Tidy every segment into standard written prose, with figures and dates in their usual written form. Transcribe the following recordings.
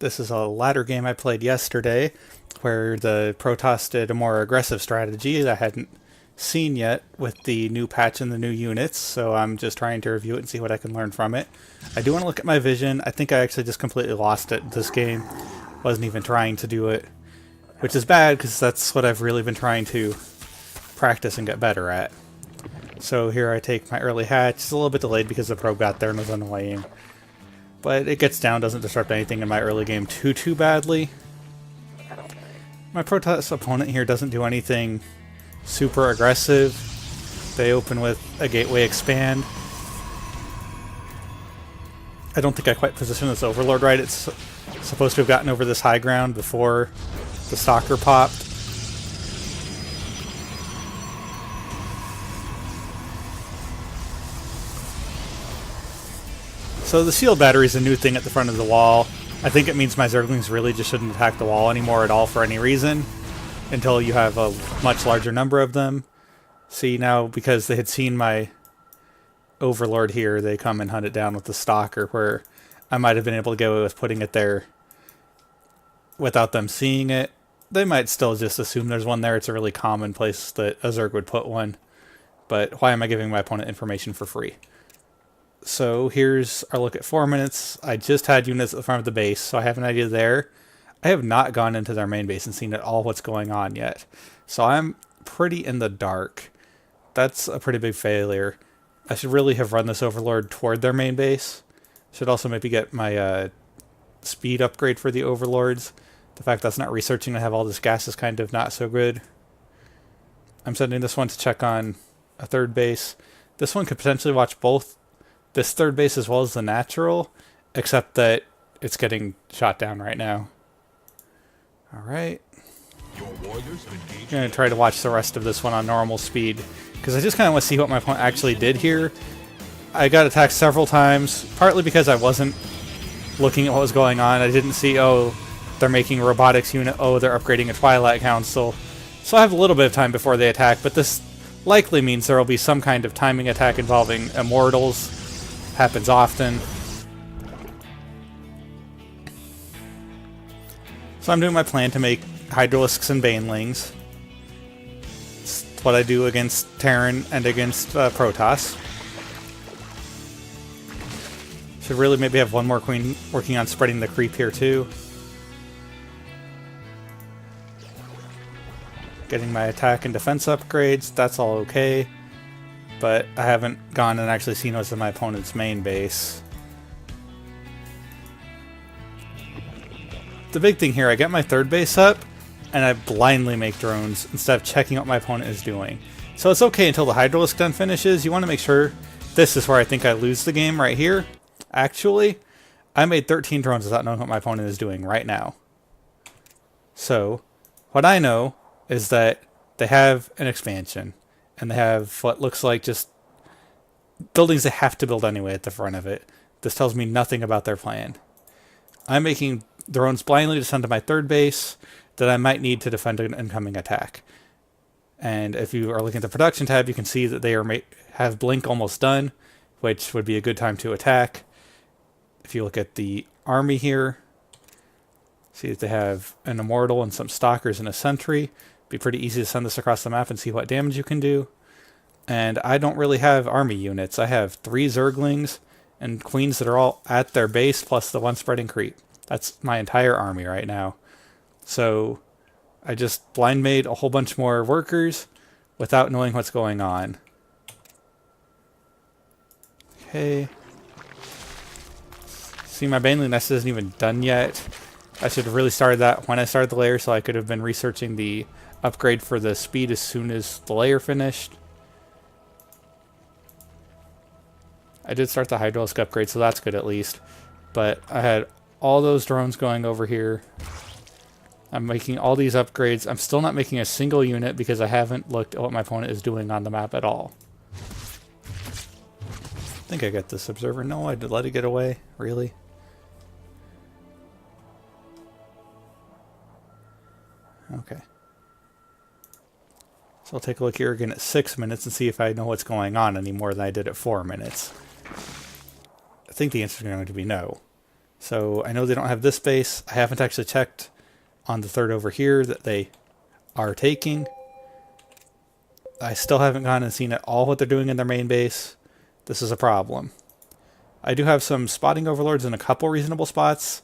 This is a ladder game I played yesterday where the Protoss did a more aggressive strategy that I hadn't seen yet with the new patch and the new units, so I'm just trying to review it and see what I can learn from it. I do want to look at my vision. I think I actually just completely lost it this game. Wasn't even trying to do it, which is bad because that's what I've really been trying to practice and get better at. So here I take my early hatch. It's a little bit delayed because the probe got there and was annoying. But it gets down, doesn't disrupt anything in my early game too badly. My Protoss opponent here doesn't do anything super aggressive. They open with a gateway expand. I don't think I quite positioned this Overlord right. It's supposed to have gotten over this high ground before the Stalker popped. So the sealed battery is a new thing at the front of the wall. I think it means my Zerglings really just shouldn't attack the wall anymore at all for any reason until you have a much larger number of them. See, now because they had seen my Overlord here, they come and hunt it down with the Stalker, where I might have been able to get away with putting it there without them seeing it. They might still just assume there's one there. It's a really common place that a Zerg would put one. But why am I giving my opponent information for free? So here's our look at 4 minutes. I just had units at the front of the base, so I have an idea there. I have not gone into their main base and seen at all what's going on yet. So I'm pretty in the dark. That's a pretty big failure. I should really have run this Overlord toward their main base. Should also maybe get my speed upgrade for the Overlords. The fact that's not researching to have all this gas is kind of not so good. I'm sending this one to check on a third base. This one could potentially watch both this third base as well as the natural, except that it's getting shot down right now. Alright. I'm going to try to watch the rest of this one on normal speed, because I just kind of want to see what my opponent actually did here. I got attacked several times, partly because I wasn't looking at what was going on. I didn't see, oh, they're making a robotics unit, oh, they're upgrading a Twilight Council. So I have a little bit of time before they attack, but this likely means there will be some kind of timing attack involving Immortals. Happens often. So I'm doing my plan to make Hydralisks and Banelings. It's what I do against Terran and against Protoss. Should really maybe have one more Queen working on spreading the creep here too. Getting my attack and defense upgrades, that's all okay. But I haven't gone and actually seen what's in my opponent's main base. The big thing here, I get my third base up, and I blindly make drones instead of checking what my opponent is doing. So it's okay until the Hydralisk done finishes. You want to make sure, this is where I think I lose the game right here. Actually, I made 13 drones without knowing what my opponent is doing right now. So, what I know is that they have an expansion. And they have what looks like just buildings they have to build anyway at the front of it. This tells me nothing about their plan. I'm making drones blindly to send to my third base that I might need to defend an incoming attack. And if you are looking at the production tab, you can see that they have blink almost done, which would be a good time to attack. If you look at the army here, see that they have an Immortal and some Stalkers and a Sentry. Be pretty easy to send this across the map and see what damage you can do. And I don't really have army units. I have 3 Zerglings and Queens that are all at their base, plus the one spreading creep. That's my entire army right now. So I just blind made a whole bunch more workers without knowing what's going on. Okay. See, my Baneling Nest isn't even done yet. I should have really started that when I started the layer, so I could have been researching the upgrade for the speed as soon as the layer finished. I did start the Hydralisk upgrade, so that's good at least. But I had all those drones going over here. I'm making all these upgrades. I'm still not making a single unit because I haven't looked at what my opponent is doing on the map at all. I think I got this observer. No, I did let it get away. Really? Okay. So I'll take a look here again at 6 minutes and see if I know what's going on any more than I did at 4 minutes. I think the answer is going to be no. So I know they don't have this base. I haven't actually checked on the third over here that they are taking. I still haven't gone and seen at all what they're doing in their main base. This is a problem. I do have some spotting overlords in a couple reasonable spots.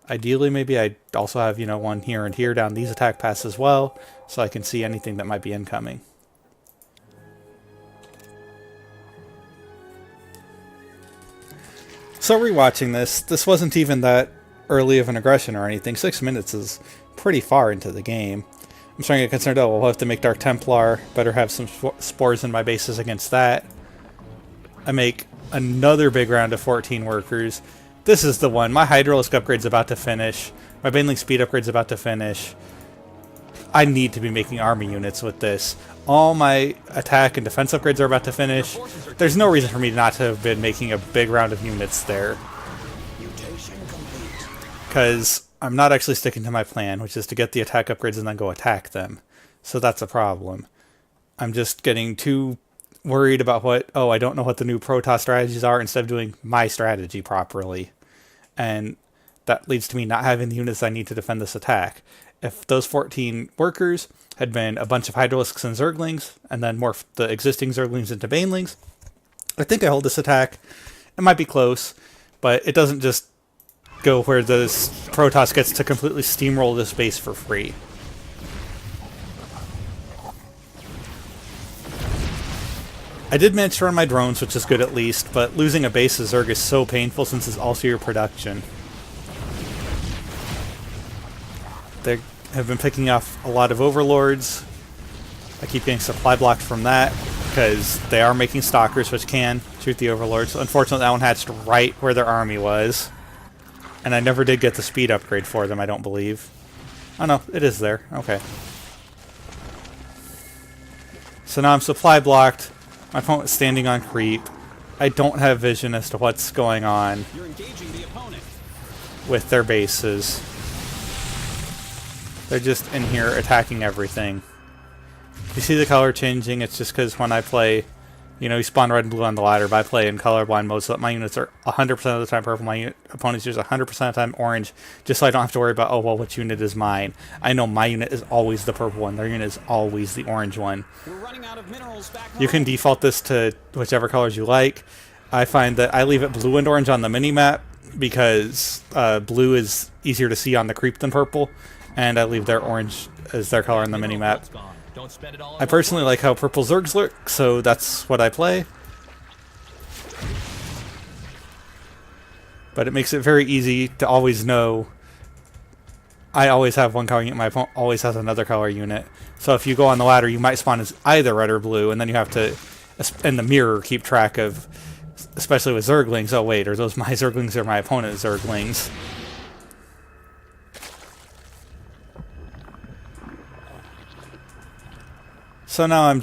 Ideally, maybe I'd also have, you know, one here and here down these attack paths as well, so I can see anything that might be incoming. So rewatching this wasn't even that early of an aggression or anything. 6 minutes is pretty far into the game. I'm starting to get concerned, oh, we'll have to make Dark Templar. Better have some spores in my bases against that. I make another big round of 14 workers. This is the one. My Hydralisk upgrade's about to finish. My Baneling speed upgrade's about to finish. I need to be making army units with this. All my attack and defense upgrades are about to finish. There's no reason for me not to have been making a big round of units there. Because I'm not actually sticking to my plan, which is to get the attack upgrades and then go attack them. So that's a problem. I'm just getting too worried about I don't know what the new Protoss strategies are instead of doing my strategy properly. And that leads to me not having the units I need to defend this attack. If those 14 workers had been a bunch of Hydralisks and Zerglings, and then morph the existing Zerglings into Banelings, I think I hold this attack. It might be close, but it doesn't just go where this Protoss gets to completely steamroll this base for free. I did manage to run my drones, which is good at least, but losing a base of Zerg is so painful since it's also your production. They have been picking off a lot of overlords. I keep getting supply blocked from that because they are making stalkers, which can shoot the overlords. Unfortunately, that one hatched right where their army was. And I never did get the speed upgrade for them, I don't believe. Oh no, it is there. Okay. So now I'm supply blocked. My opponent's standing on creep. I don't have vision as to what's going on with their bases. They're just in here attacking everything. You see the color changing, it's just because when I play, you know, you spawn red and blue on the ladder, but I play in colorblind mode so that my units are 100% of the time purple, my opponents use 100% of the time orange, just so I don't have to worry about, oh, well, which unit is mine. I know my unit is always the purple one, their unit is always the orange one. We're running out of minerals back home. You can default this to whichever colors you like. I find that I leave it blue and orange on the mini-map because blue is easier to see on the creep than purple, and I leave their orange as their color on the mini-map. I personally like how purple Zergs look, so that's what I play. But it makes it very easy to always know I always have one color unit, my opponent always has another color unit. So if you go on the ladder, you might spawn as either red or blue, and then you have to, in the mirror, keep track of, especially with Zerglings, oh wait, are those my Zerglings or my opponent's Zerglings? So now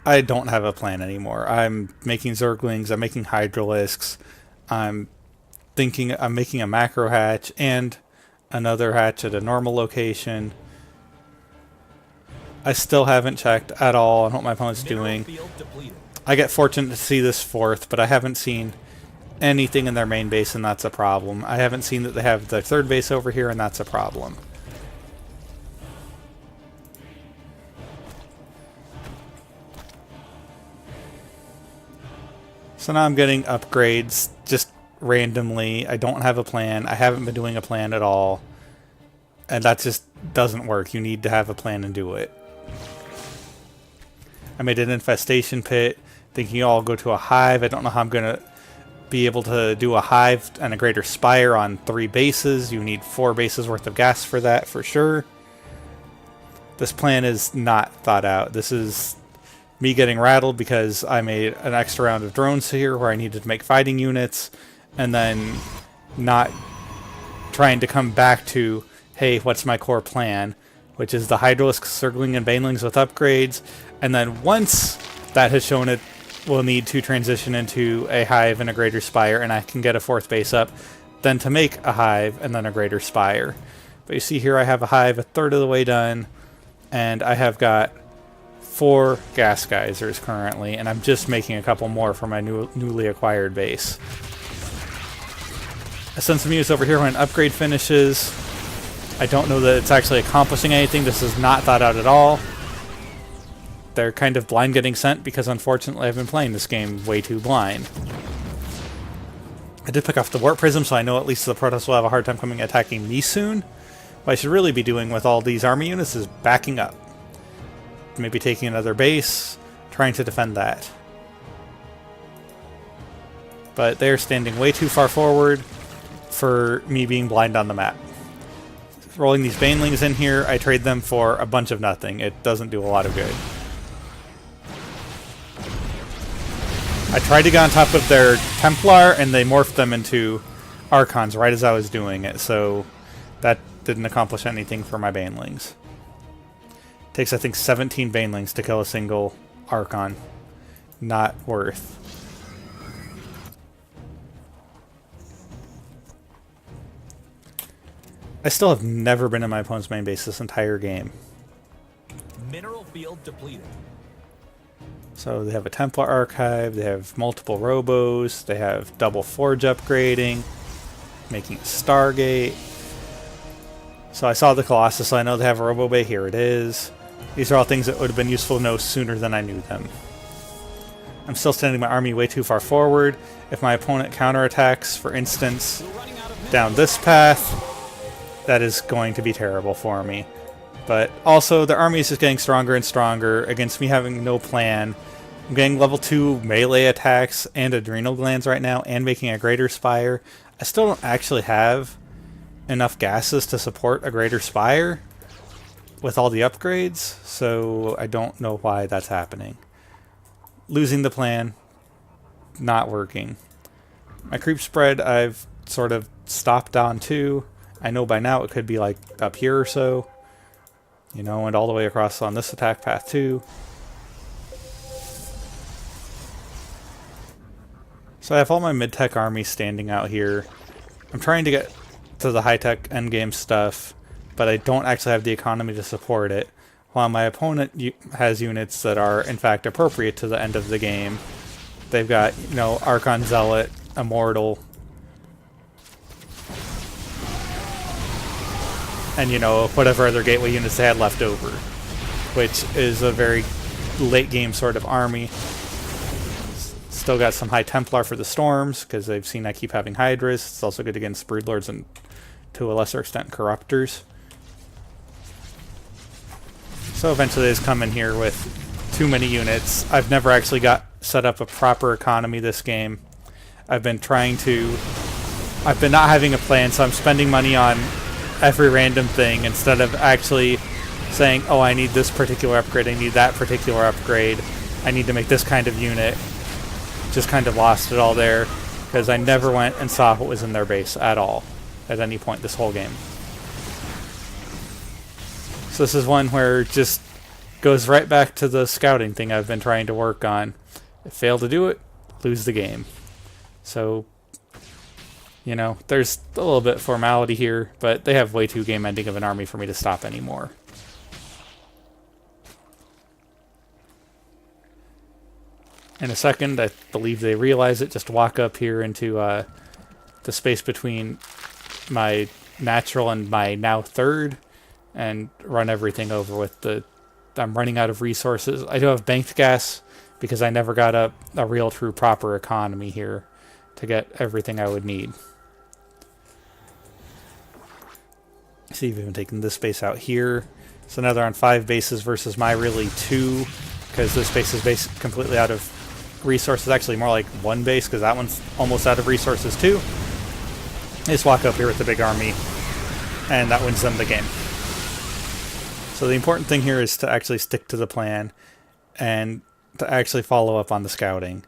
I don't have a plan anymore. I'm making Zerglings, I'm making Hydralisks, I'm making a macro hatch and another hatch at a normal location. I still haven't checked at all on what my opponent's doing. I get fortunate to see this fourth, but I haven't seen anything in their main base, and that's a problem. I haven't seen that they have the third base over here, and that's a problem. So now I'm getting upgrades just randomly. I don't have a plan. I haven't been doing a plan at all. And that just doesn't work. You need to have a plan and do it. I made an infestation pit, thinking I'll go to a hive. I don't know how I'm going to be able to do a hive and a greater spire on 3 bases. You need 4 bases worth of gas for that, for sure. This plan is not thought out. This is me getting rattled because I made an extra round of drones here where I needed to make fighting units, and then not trying to come back to, hey, what's my core plan, which is the Hydralisk, Zergling, and Banelings with upgrades, and then once that has shown it, we'll need to transition into a hive and a greater spire, and I can get a 4th base up, then to make a hive and then a greater spire. But you see here I have a hive a third of the way done, and I have got 4 gas geysers currently, and I'm just making a couple more for my newly acquired base. I send some units over here when an upgrade finishes. I don't know that it's actually accomplishing anything. This is not thought out at all. They're kind of blind getting sent because unfortunately I've been playing this game way too blind. I did pick off the Warp Prism, so I know at least the Protoss will have a hard time coming attacking me soon. What I should really be doing with all these army units is backing up. Maybe taking another base, trying to defend that. But they're standing way too far forward for me being blind on the map. Rolling these Banelings in here, I trade them for a bunch of nothing. It doesn't do a lot of good. I tried to get on top of their Templar, and they morphed them into Archons right as I was doing it, so that didn't accomplish anything for my Banelings. It takes, I think, 17 Banelings to kill a single Archon. Not worth. I still have never been in my opponent's main base this entire game. Mineral field depleted. So they have a Templar Archive, they have multiple Robos, they have double Forge upgrading, making a Stargate. So I saw the Colossus, so I know they have a Robo Bay, here it is. These are all things that would have been useful to know sooner than I knew them. I'm still sending my army way too far forward. If my opponent counterattacks, for instance, down this path, that is going to be terrible for me. But also, the army is just getting stronger and stronger against me having no plan. I'm getting level 2 melee attacks and adrenal glands right now, and making a greater spire. I still don't actually have enough gases to support a greater spire with all the upgrades, so I don't know why that's happening. Losing the plan, not working. My creep spread I've sort of stopped on too. I know by now it could be like up here or so. You know, and all the way across on this attack path too. So I have all my mid-tech armies standing out here. I'm trying to get to the high-tech endgame stuff, but I don't actually have the economy to support it. While my opponent has units that are, in fact, appropriate to the end of the game. They've got, you know, Archon Zealot, Immortal, and, you know, whatever other gateway units they had left over, which is a very late game sort of army. Still got some High Templar for the Storms, because they've seen I keep having Hydras. It's also good against Broodlords and, to a lesser extent, Corruptors. So eventually they just come in here with too many units. I've never actually got set up a proper economy this game. I've been not having a plan, so I'm spending money on every random thing instead of actually saying, oh, I need this particular upgrade, I need that particular upgrade, I need to make this kind of unit. Just kind of lost it all there because I never went and saw what was in their base at all at any point this whole game. So this is one where it just goes right back to the scouting thing I've been trying to work on. If I fail to do it, lose the game. So, you know, there's a little bit of formality here, but they have way too game-ending of an army for me to stop anymore. In a second, I believe they realize it, just walk up here into the space between my natural and my now third, and run everything over with the... I'm running out of resources. I do have banked gas, because I never got a real true proper economy here to get everything I would need. See, we've been taking this base out here. So now they're on 5 bases versus my really 2, because this base is completely out of resources. Actually more like 1 base, because that one's almost out of resources too. They just walk up here with the big army, and that wins them the game. So the important thing here is to actually stick to the plan, and to actually follow up on the scouting.